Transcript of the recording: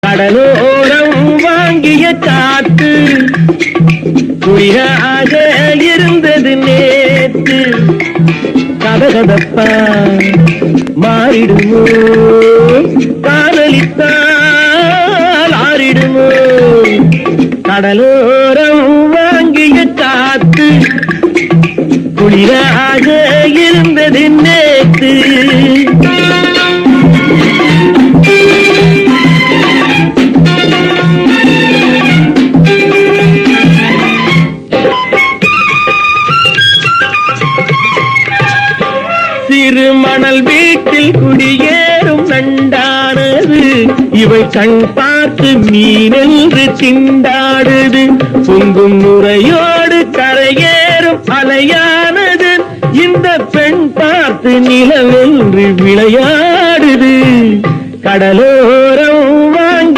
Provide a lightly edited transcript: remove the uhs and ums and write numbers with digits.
கடலோரம் வாங்கிய காத்து குளிராக இருந்தது நேற்று. கதகதப்பா மாறிடுமோ, காதலித்தால் ஆறிடுமோ. கடலோரம் வாங்கிய காத்து குளிராக இருந்தது நேற்று. சிறு மணல் வீட்டில் குடியேறும் நண்டானது, இவை கண் பார்த்து மீனென்று திண்டாடுது. பொங்கும் முறையோடு கரையேறும் அலையானது, இந்த பெண் பார்த்து நிலவென்று விளையாடுது. கடலோர